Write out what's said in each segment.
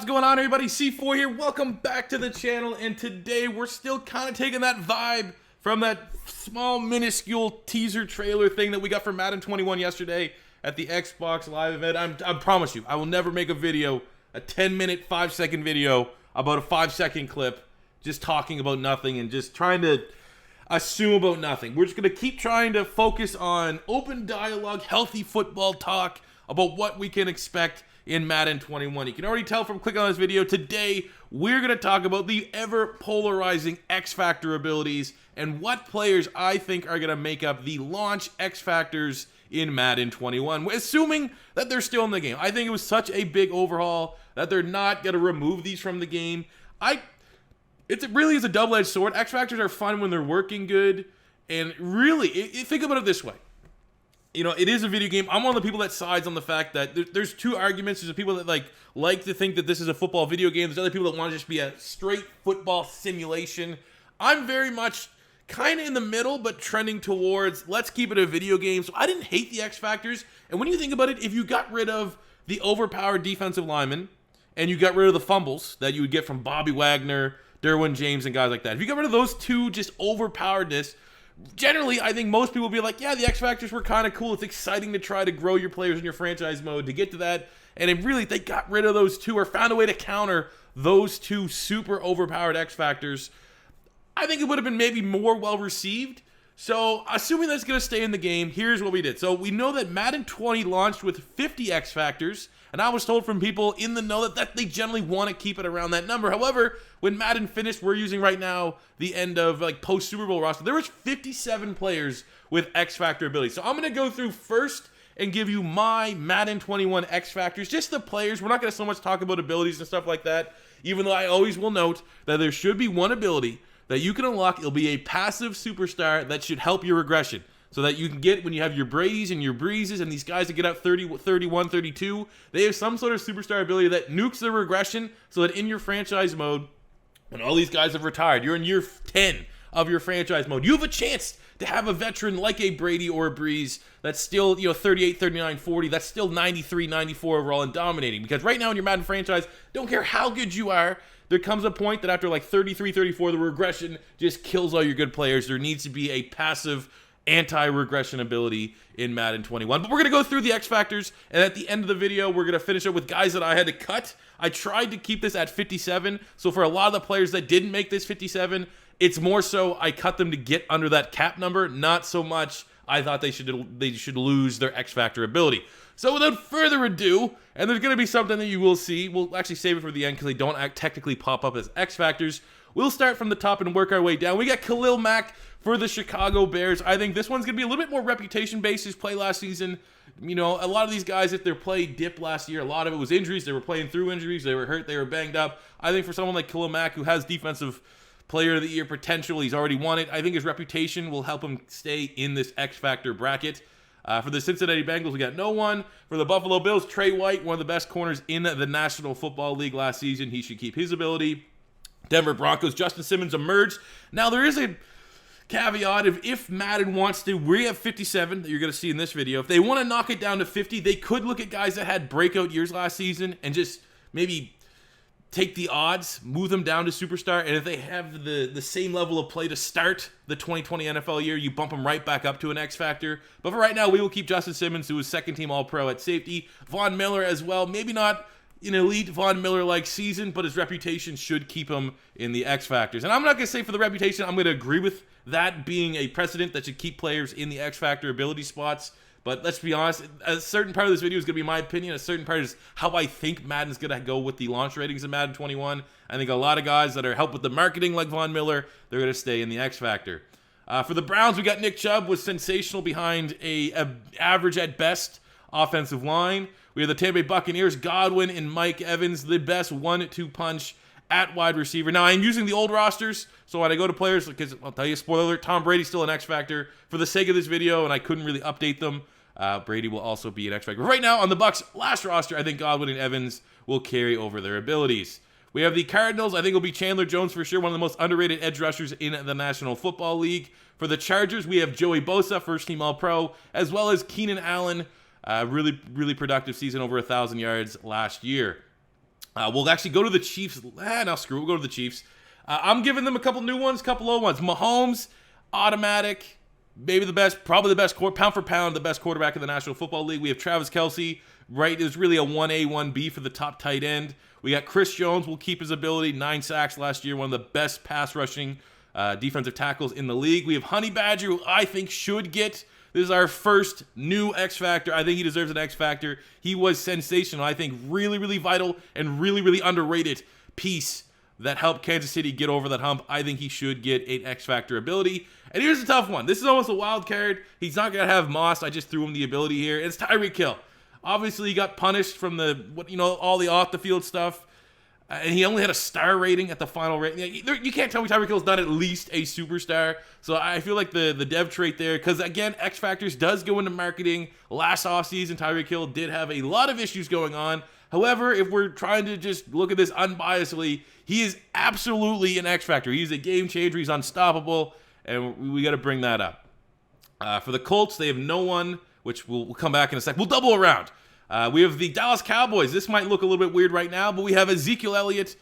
What's going on, everybody? C4 here. Welcome back to the channel, and today we're still kind of taking that vibe from that small, minuscule teaser trailer thing that we got for Madden 21 yesterday at the Xbox Live event. I promise you, I will never make a video, a 10-minute, 5-second video about a 5-second clip, just talking about nothing and just trying to assume about nothing. We're just going to keep trying to focus on open dialogue, healthy football talk about what we can expect in Madden 21. You can already tell from clicking on this video, today we're going to talk about the ever-polarizing X-Factor abilities and what players I think are going to make up the launch X-Factors in Madden 21, assuming that they're still in the game. I think it was such a big overhaul that they're not going to remove these from the game. It really is a double-edged sword. X-Factors are fun when they're working good, and really, think about it this way. You know, it is a video game. I'm one of the people that sides on the fact that there's two arguments. There's the people that like to think that this is a football video game. There's other people that want to just be a straight football simulation. I'm very much kind of in the middle, but trending towards let's keep it a video game. So I didn't hate the X Factors. And when you think about it, if you got rid of the overpowered defensive linemen and you got rid of the fumbles that you would get from Bobby Wagner, Derwin James, and guys like that, if you got rid of those two just overpoweredness, generally, I think most people will be like, yeah, the X Factors were kind of cool. It's exciting to try to grow your players in your franchise mode to get to that. And if they got rid of those two or found a way to counter those two super overpowered X Factors, I think it would have been maybe more well received. So, assuming that's going to stay in the game, here's what we did. So, we know that Madden 20 launched with 50 X Factors, and I was told from people in the know that they generally want to keep it around that number. However, when Madden finished, we're using right now the end of post-Super Bowl roster, there was 57 players with X Factor abilities. So, I'm going to go through first and give you my Madden 21 X Factors, just the players. We're not going to so much talk about abilities and stuff like that, even though I always will note that there should be one ability that you can unlock. It'll be a passive superstar that should help your regression. So that you can get, when you have your Bradys and your Breezes and these guys that get up 30, 31, 32, they have some sort of superstar ability that nukes their regression so that in your franchise mode, when all these guys have retired, you're in year 10 of your franchise mode, you have a chance to have a veteran like a Brady or a Breeze that's still, 38, 39, 40, that's still 93, 94 overall and dominating. Because right now in your Madden franchise, don't care how good you are, there comes a point that after 33, 34, the regression just kills all your good players. There needs to be a passive anti-regression ability in Madden 21. But we're going to go through the X Factors, and at the end of the video, we're going to finish up with guys that I had to cut. I tried to keep this at 57, so for a lot of the players that didn't make this 57, it's more so I cut them to get under that cap number, not so much I thought they should lose their X Factor ability. So without further ado, and there's going to be something that you will see, we'll actually save it for the end because they don't technically pop up as X Factors. We'll start from the top and work our way down. We got Khalil Mack for the Chicago Bears. I think this one's going to be a little bit more reputation-based. His play last season, a lot of these guys, if their play dipped last year, a lot of it was injuries. They were playing through injuries. They were hurt. They were banged up. I think for someone like Khalil Mack, who has defensive player of the year potential, he's already won it. I think his reputation will help him stay in this X Factor bracket. For the Cincinnati Bengals, we got no one. For the Buffalo Bills, Trey White, one of the best corners in the National Football League last season. He should keep his ability. Denver Broncos, Justin Simmons emerged. Now, there is a caveat of if Madden wants to, we have 57 that you're going to see in this video. If they want to knock it down to 50, they could look at guys that had breakout years last season and just maybe take the odds, move them down to superstar, and if they have the same level of play to start the 2020 NFL year, you bump them right back up to an X Factor. But for right now, we will keep Justin Simmons, who was second-team All-Pro at safety. Von Miller as well, maybe not an elite Von Miller-like season, but his reputation should keep him in the X Factors. And I'm not going to say for the reputation, I'm going to agree with that being a precedent that should keep players in the X Factor ability spots. But let's be honest, a certain part of this video is going to be my opinion. A certain part is how I think Madden's going to go with the launch ratings of Madden 21. I think a lot of guys that are helped with the marketing like Von Miller, they're going to stay in the X Factor. For the Browns, we got Nick Chubb, was sensational behind a average at best offensive line. We have the Tampa Bay Buccaneers, Godwin and Mike Evans, the best 1-2 punch at wide receiver. Now, I'm using the old rosters, so when I go to players, because I'll tell you, spoiler alert, Tom Brady's still an X Factor. For the sake of this video, and I couldn't really update them, Brady will also be an X Factor. Right now, on the Bucs' last roster, I think Godwin and Evans will carry over their abilities. We have the Cardinals. I think it'll be Chandler Jones for sure, one of the most underrated edge rushers in the National Football League. For the Chargers, we have Joey Bosa, first-team All-Pro, as well as Keenan Allen, really productive season, over 1,000 yards last year. We'll actually go to the Chiefs. Now screw it. We'll go to the Chiefs. I'm giving them a couple new ones, couple old ones. Mahomes, automatic. Maybe the best, probably the best, pound for pound, the best quarterback in the National Football League. We have Travis Kelce, right? It was really a 1A, 1B for the top tight end. We got Chris Jones, will keep his ability. 9 sacks last year, one of the best pass rushing defensive tackles in the league. We have Honey Badger, who I think should get. This is our first new X Factor. I think he deserves an X Factor. He was sensational. I think really, really vital and really, really underrated piece that helped Kansas City get over that hump. I think he should get an X Factor ability. And here's a tough one. This is almost a wild card. He's not going to have Moss. I just threw him the ability here. It's Tyreek Hill. Obviously, he got punished from all the off-the-field stuff. And he only had a star rating at the final rating. You can't tell me Tyreek Hill's not at least a superstar. So I feel like the dev trait there, because again, X Factors does go into marketing. Last offseason, Tyreek Hill did have a lot of issues going on. However, if we're trying to just look at this unbiasedly, he is absolutely an X Factor. He's a game changer. He's unstoppable. And we got to bring that up. For the Colts, they have no one, which we'll come back in a sec. We'll double around. We have the Dallas Cowboys. This might look a little bit weird right now, but we have Ezekiel Elliott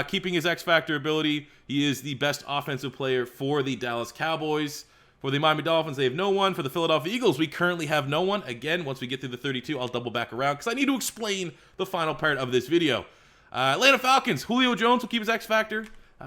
keeping his X Factor ability. He is the best offensive player for the Dallas Cowboys. For the Miami Dolphins, they have no one. For the Philadelphia Eagles, we currently have no one. Again, once we get through the 32, I'll double back around because I need to explain the final part of this video. Atlanta Falcons, Julio Jones will keep his X Factor.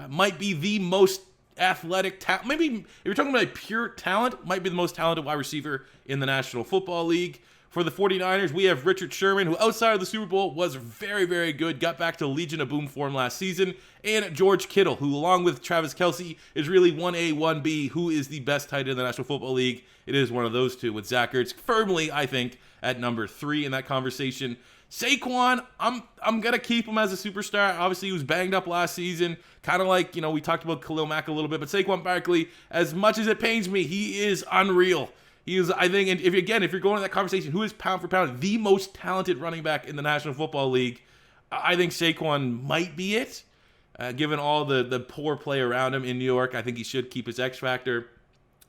Might be the most athletic talent. Maybe if you're talking about a pure talent, might be the most talented wide receiver in the National Football League. For the 49ers, we have Richard Sherman, who outside of the Super Bowl was very, very good, got back to Legion of Boom form last season, and George Kittle, who along with Travis Kelce is really 1A, 1B, who is the best tight end in the National Football League. It is one of those two, with Zach Ertz firmly, I think, at number 3 in that conversation. Saquon, I'm going to keep him as a superstar. Obviously, he was banged up last season, kind of like, we talked about Khalil Mack a little bit, but Saquon Barkley, as much as it pains me, he is unreal. He is, I think, and if you're going to that conversation, who is pound for pound the most talented running back in the National Football League, I think Saquon might be it. Given all the poor play around him in New York, I think he should keep his X Factor.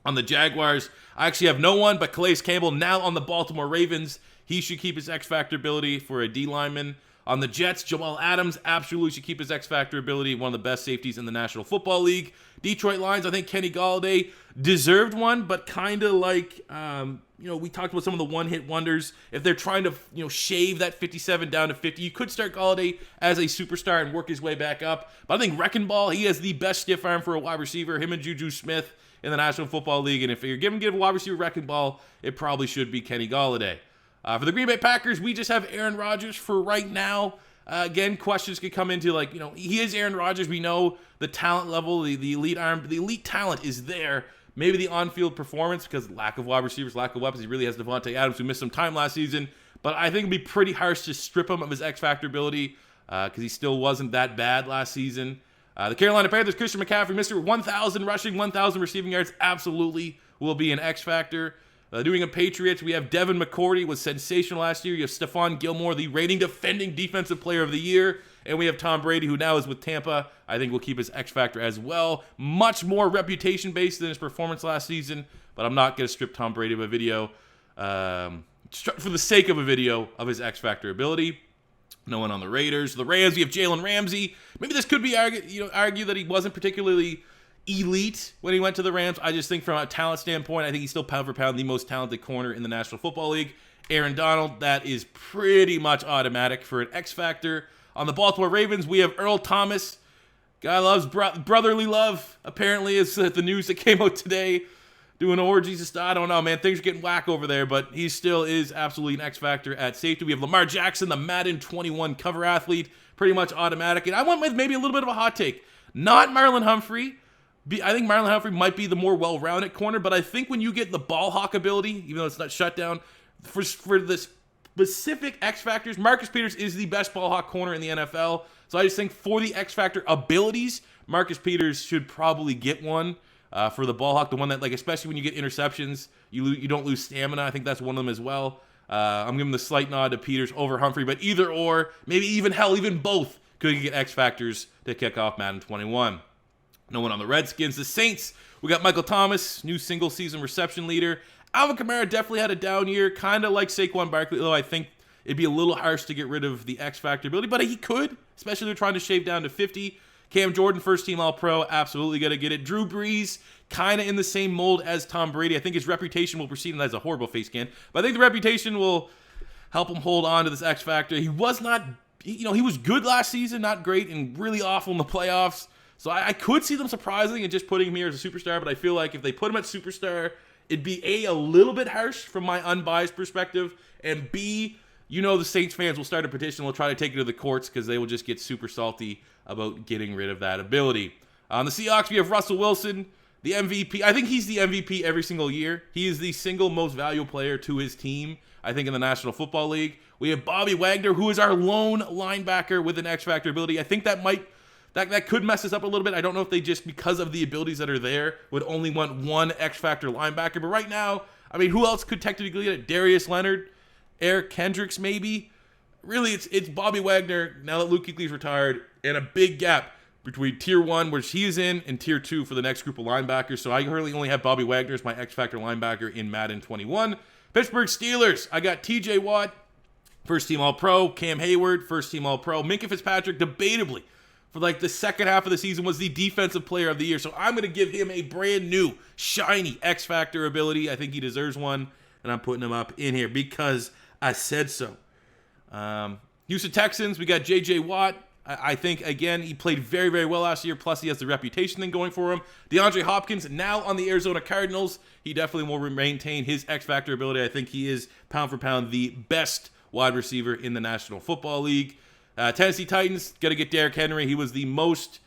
On the Jaguars, I actually have no one but Calais Campbell, now on the Baltimore Ravens. He should keep his X Factor ability for a D lineman. On the Jets, Jamal Adams absolutely should keep his X Factor ability, one of the best safeties in the National Football League. Detroit Lions, I think Kenny Golladay deserved one, but kind of like, we talked about some of the one-hit wonders. If they're trying to, shave that 57 down to 50, you could start Golladay as a superstar and work his way back up. But I think Wrecking Ball, he has the best stiff arm for a wide receiver, him and Juju Smith in the National Football League. And if you're give a wide receiver Wrecking Ball, it probably should be Kenny Golladay. For the Green Bay Packers, we just have Aaron Rodgers for right now. Again, questions could come into he is Aaron Rodgers. We know the talent level, the elite arm, the elite talent is there. Maybe the on-field performance, because lack of wide receivers, lack of weapons. He really has Devontae Adams, who missed some time last season. But I think it'd be pretty harsh to strip him of his X-Factor ability because he still wasn't that bad last season. The Carolina Panthers, Christian McCaffrey, Mr. 1,000 rushing, 1,000 receiving yards, absolutely will be an X-Factor. The New England Patriots, we have Devin McCourty, was sensational last year. You have Stephon Gilmore, the reigning defending defensive player of the year. And we have Tom Brady, who now is with Tampa. I think will keep his X Factor as well. Much more reputation-based than his performance last season. But I'm not going to strip Tom Brady of a video for the sake of a video of his X Factor ability. No one on the Raiders. The Rams, we have Jalen Ramsey. Maybe this could be argue that he wasn't particularly elite when he went to the Rams. I just think from a talent standpoint, I think he's still pound for pound the most talented corner in the National Football League. Aaron Donald, that is pretty much automatic for an X Factor. On the Baltimore Ravens, we have Earl Thomas. Guy loves brotherly love, apparently, is the news that came out today. Doing orgies and stuff. I don't know, man. Things are getting whack over there, but he still is absolutely an X Factor at safety. We have Lamar Jackson, the Madden 21 cover athlete, pretty much automatic. And I went with maybe a little bit of a hot take. Not Marlon Humphrey. I think Marlon Humphrey might be the more well-rounded corner, but I think when you get the ball hawk ability, even though it's not shut down, for the specific X Factors, Marcus Peters is the best ball hawk corner in the NFL. So I just think for the X Factor abilities, Marcus Peters should probably get one for the ball hawk, the one that, especially when you get interceptions, you don't lose stamina. I think that's one of them as well. I'm giving the slight nod to Peters over Humphrey, but either or, maybe even both could get X Factors to kick off Madden 21. No one on the Redskins. The Saints, we got Michael Thomas, new single-season reception leader. Alvin Kamara definitely had a down year, kind of like Saquon Barkley, though I think it'd be a little harsh to get rid of the X Factor ability, but he could, especially they're trying to shave down to 50. Cam Jordan, first team All-Pro, absolutely got to get it. Drew Brees, kind of in the same mold as Tom Brady. I think his reputation will precede him. That's a horrible face scan, but I think the reputation will help him hold on to this X Factor. He was not, he was good last season, not great, and really awful in the playoffs. So I could see them surprising and just putting him here as a superstar, but I feel like if they put him at superstar, it'd be a little bit harsh from my unbiased perspective, and B, the Saints fans will start a petition. They'll try to take it to the courts because they will just get super salty about getting rid of that ability. On the Seahawks, we have Russell Wilson, the MVP. I think he's the MVP every single year. He is the single most valuable player to his team, I think, in the National Football League. We have Bobby Wagner, who is our lone linebacker with an X Factor ability. I think that could mess us up a little bit. I don't know if they just, because of the abilities that are there, would only want one X Factor linebacker. But right now, I mean, who else could technically get it? Darius Leonard, Eric Kendricks, maybe. Really, it's Bobby Wagner now that Luke Kuechly's retired, and a big gap between Tier 1, which he is in, and Tier 2 for the next group of linebackers. So I currently only have Bobby Wagner as my X Factor linebacker in Madden 21. Pittsburgh Steelers, I got TJ Watt, first team All-Pro. Cam Hayward, first team All-Pro. Minkah Fitzpatrick, debatably, for like the second half of the season, was the defensive player of the year. So I'm going to give him a brand new, shiny X Factor ability. I think he deserves one, and I'm putting him up in here because I said so. Houston Texans, we got J.J. Watt. I think, again, he played very, very well last year, plus he has the reputation thing going for him. DeAndre Hopkins, now on the Arizona Cardinals, he definitely will maintain his X Factor ability. I think he is, pound for pound, the best wide receiver in the National Football League. Tennessee Titans, got to get Derrick Henry. He was the most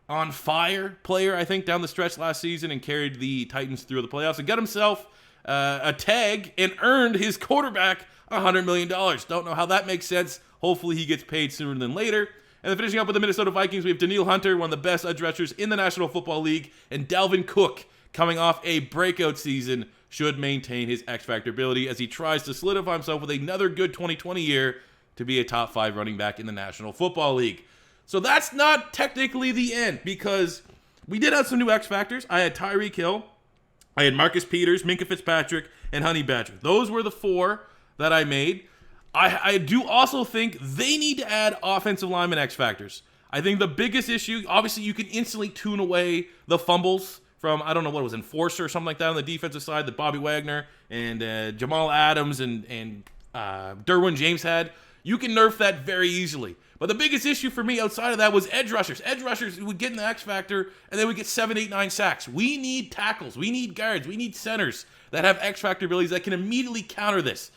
on-fire player, I think, down the stretch last season and carried the Titans through the playoffs and got himself a tag and earned his quarterback $100 million. Don't know how that makes sense. Hopefully he gets paid sooner than later. And then finishing up with the Minnesota Vikings, we have Danielle Hunter, one of the best edge rushers in the National Football League, and Dalvin Cook, coming off a breakout season, should maintain his X Factor ability as he tries to solidify himself with another good 2020 year to be a top 5 running back in the National Football League. So that's not technically the end, because we did have some new X Factors. I had Tyreek Hill, I had Marcus Peters, Minkah Fitzpatrick, and Honey Badger. Those were the 4 that I made. I do also think they need to add offensive lineman X Factors. I think the biggest issue, obviously you can instantly tune away the fumbles from, I don't know what it was, Enforcer or something like that on the defensive side that Bobby Wagner and Jamal Adams and Derwin James had. You can nerf that very easily. But the biggest issue for me outside of that was edge rushers. Edge rushers would get in the X Factor, and then we get 7, 8, 9 sacks. We need tackles. We need guards. We need centers that have X Factor abilities that can immediately counter this.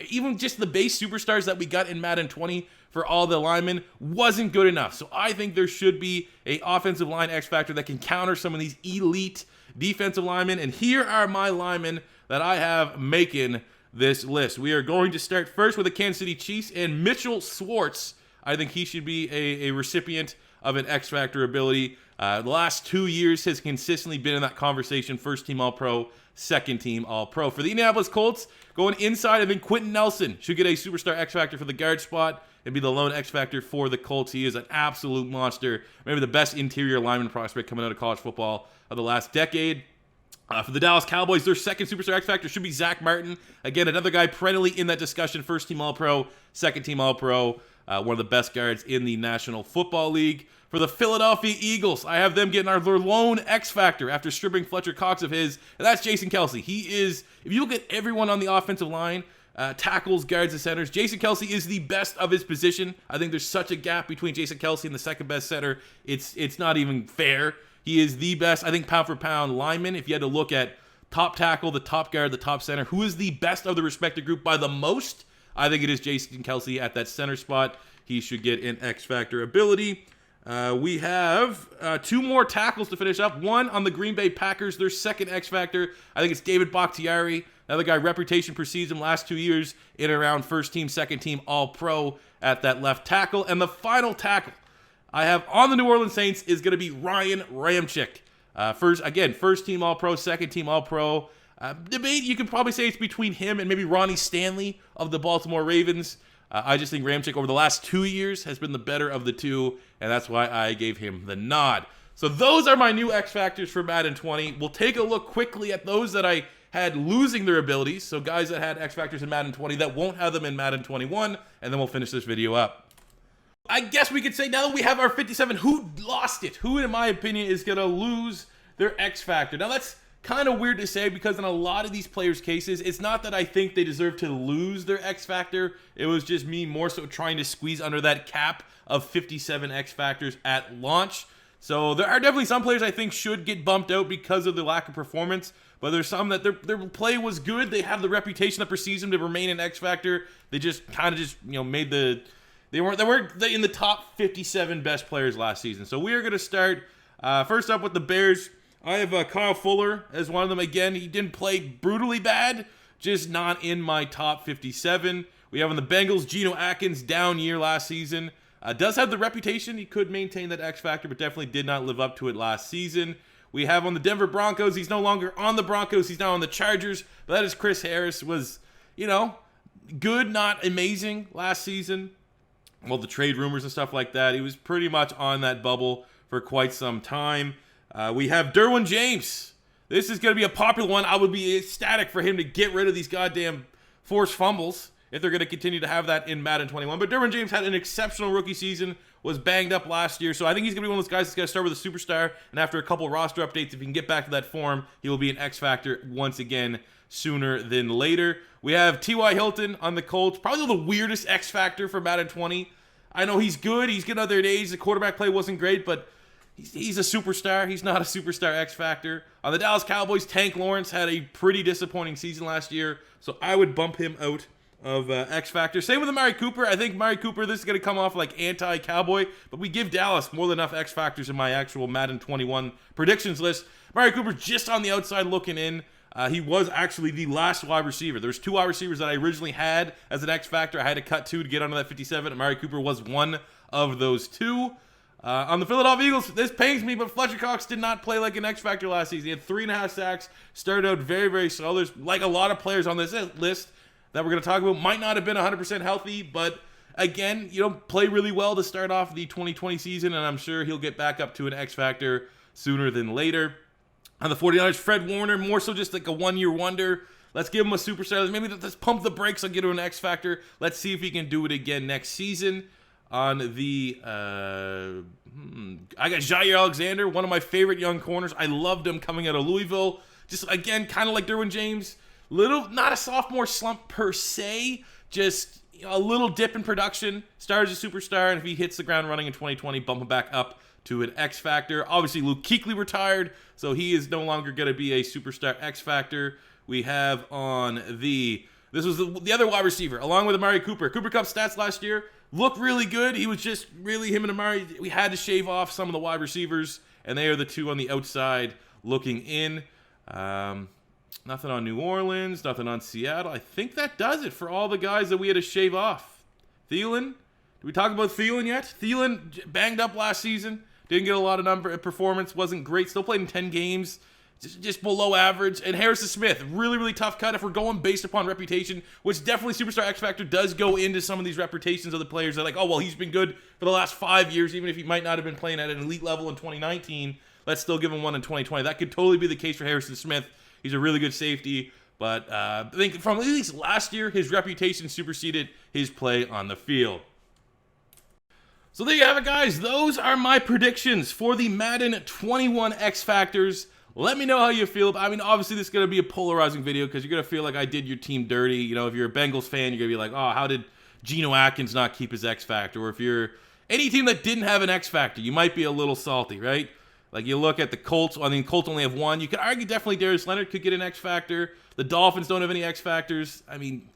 Even just the base superstars that we got in Madden 20 for all the linemen wasn't good enough. So I think there should be an offensive line X Factor that can counter some of these elite defensive linemen. And here are my linemen that I have making this list. We are going to start first with the Kansas City Chiefs and Mitchell Schwartz. I think he should be a recipient of an X Factor ability. The last 2 years has consistently been in that conversation. First team All-Pro, second team All-Pro. For the Indianapolis Colts, going inside, I think Quentin Nelson should get a superstar X Factor for the guard spot and be the lone X Factor for the Colts. He is an absolute monster. Maybe the best interior lineman prospect coming out of college football of the last decade. For the Dallas Cowboys, their second superstar X Factor should be Zach Martin. Again, another guy perennially in that discussion. First team All-Pro, second team All-Pro. One of the best guards in the National Football League. For the Philadelphia Eagles, I have them getting their lone X Factor after stripping Fletcher Cox of his, and that's Jason Kelce. He is, if you look at everyone on the offensive line, tackles, guards, and centers, Jason Kelce is the best of his position. I think there's such a gap between Jason Kelce and the second best center. It's not even fair. He is the best, I think, pound for pound lineman. If you had to look at top tackle, the top guard, the top center, who is the best of the respective group by the most? I think it is Jason Kelce at that center spot. He should get an X Factor ability. We have 2 more tackles to finish up. One on the Green Bay Packers, their second X Factor. I think it's David Bakhtiari. Another guy, reputation precedes him last 2 years in and around first team, second team, All-Pro at that left tackle. And the final tackle I have on the New Orleans Saints is going to be Ryan Ramczyk. First team All-Pro, second team All-Pro. Debate, you could probably say it's between him and maybe Ronnie Stanley of the Baltimore Ravens. I just think Ramczyk over the last 2 years has been the better of the two, and that's why I gave him the nod. So those are my new X Factors for Madden 20. We'll take a look quickly at those that I had losing their abilities. So guys that had X Factors in Madden 20 that won't have them in Madden 21, and then we'll finish this video up. I guess we could say now that we have our 57, who lost it? Who, in my opinion, is going to lose their X Factor? Now, that's kind of weird to say because in a lot of these players' cases, it's not that I think they deserve to lose their X Factor. It was just me more so trying to squeeze under that cap of 57 X Factors at launch. So there are definitely some players I think should get bumped out because of the lack of performance. But there's some that their play was good. They have the reputation that precedes them to remain an X Factor. They just kind of made the... They weren't in the top 57 best players last season. So we are going to start first up with the Bears. I have Kyle Fuller as one of them. Again, he didn't play brutally bad, just not in my top 57. We have on the Bengals, Geno Atkins, down year last season. Does have the reputation. He could maintain that X Factor, but definitely did not live up to it last season. We have on the Denver Broncos. He's no longer on the Broncos. He's now on the Chargers. But that is Chris Harris. Was, good, not amazing last season. Well, the trade rumors and stuff like that. He was pretty much on that bubble for quite some time. We have Derwin James. This is going to be a popular one. I would be ecstatic for him to get rid of these goddamn forced fumbles if they're going to continue to have that in Madden 21. But Derwin James had an exceptional rookie season, was banged up last year. So I think he's going to be one of those guys that's going to start with a superstar. And after a couple roster updates, if he can get back to that form, he will be an X Factor once again sooner than later. We have T.Y. Hilton on the Colts. Probably the weirdest X Factor for Madden 20. I know he's good. He's getting other days. The quarterback play wasn't great, but he's a superstar. He's not a superstar X Factor. On the Dallas Cowboys, Tank Lawrence had a pretty disappointing season last year, so I would bump him out of X Factor. Same with Amari Cooper. I think Amari Cooper, this is going to come off like anti-Cowboy, but we give Dallas more than enough X Factors in my actual Madden 21 predictions list. Amari Cooper just on the outside looking in. He was actually the last wide receiver. There's 2 wide receivers that I originally had as an X Factor. I had to cut 2 to get onto that 57. Amari Cooper was one of those 2. On the Philadelphia Eagles, this pains me, but Fletcher Cox did not play like an X Factor last season. He had 3.5 sacks, started out very, very slow. There's like a lot of players on this list that we're going to talk about might not have been 100% healthy, but again, play really well to start off the 2020 season, and I'm sure he'll get back up to an X Factor sooner than later. On the 49ers, Fred Warner, more so just like a one-year wonder. Let's give him a superstar. Maybe let's pump the brakes on getting an X Factor. Let's see if he can do it again next season. On the, I got Jair Alexander, one of my favorite young corners. I loved him coming out of Louisville. Just, again, kind of like Derwin James. Not a sophomore slump per se, just a little dip in production. Started as a superstar, and if he hits the ground running in 2020, bump him back up to an X Factor. Obviously, Luke Kuechly retired, so he is no longer going to be a superstar X Factor. We have on this was the other wide receiver, along with Amari Cooper. Cooper Kupp stats last year looked really good. He was just really him and Amari. We had to shave off some of the wide receivers, and they are the 2 on the outside looking in. Nothing on New Orleans, nothing on Seattle. I think that does it for all the guys that we had to shave off. Thielen, did we talk about Thielen yet? Thielen banged up last season. Didn't get a lot of performance. Wasn't great. Still played in 10 games. Just below average. And Harrison Smith, really, really tough cut if we're going based upon reputation, which definitely Superstar X Factor does go into some of these reputations of the players that are like, oh, well, he's been good for the last 5 years, even if he might not have been playing at an elite level in 2019. Let's still give him one in 2020. That could totally be the case for Harrison Smith. He's a really good safety. But I think from at least last year, his reputation superseded his play on the field. So there you have it, guys. Those are my predictions for the Madden 21 X Factors. Let me know how you feel. I mean, obviously, this is going to be a polarizing video because you're going to feel like I did your team dirty. If you're a Bengals fan, you're going to be like, oh, how did Geno Atkins not keep his X Factor? Or if you're any team that didn't have an X Factor, you might be a little salty, right? Like, you look at the Colts. I mean, Colts only have 1. You could argue definitely Darius Leonard could get an X Factor. The Dolphins don't have any X Factors. I mean,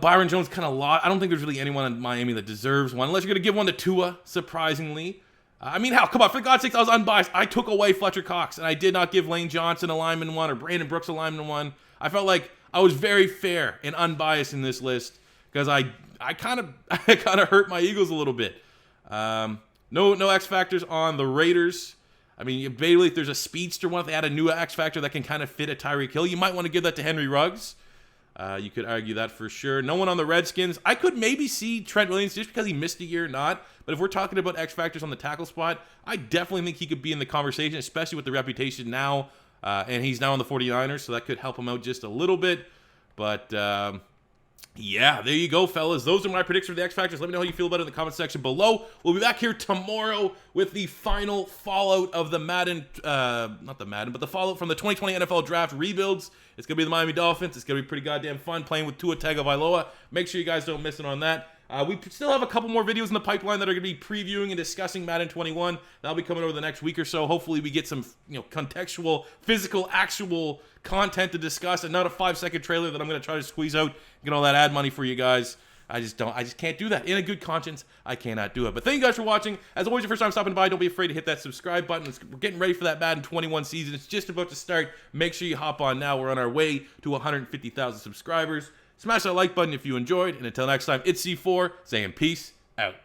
Byron Jones kind of lost. I don't think there's really anyone in Miami that deserves one, unless you're going to give one to Tua, surprisingly. I mean, come on, for God's sake, I was unbiased. I took away Fletcher Cox, and I did not give Lane Johnson a lineman 1 or Brandon Brooks a lineman 1. I felt like I was very fair and unbiased in this list because I kind of hurt my Eagles a little bit. No X Factors on the Raiders. I mean, Bailey, if there's a speedster one, if they add a new X Factor that can kind of fit a Tyreek Hill, you might want to give that to Henry Ruggs. You could argue that for sure. No one on the Redskins. I could maybe see Trent Williams just because he missed a year or not. But if we're talking about X Factors on the tackle spot, I definitely think he could be in the conversation, especially with the reputation now And he's now on the 49ers, so that could help him out just a little bit. But yeah, there you go, fellas. Those are my predictions for the X Factors. Let me know how you feel about it in the comment section below. We'll be back here tomorrow with the final fallout of the Madden, not the Madden, but the fallout from the 2020 NFL Draft rebuilds. It's going to be the Miami Dolphins. It's going to be pretty goddamn fun playing with Tua Tagovailoa. Make sure you guys don't miss it on that. We still have a couple more videos in the pipeline that are going to be previewing and discussing Madden 21. That'll be coming over the next week or so. Hopefully we get some, contextual, physical, actual content to discuss, and not a 5-second trailer that I'm going to try to squeeze out, get all that ad money for you guys. I just can't do that. In a good conscience, I cannot do it. But thank you guys for watching. As always, your first time stopping by, don't be afraid to hit that subscribe button. We're getting ready for that Madden 21 season. It's just about to start. Make sure you hop on now. We're on our way to 150,000 subscribers. Smash that like button if you enjoyed. And until next time, it's C4 saying peace out.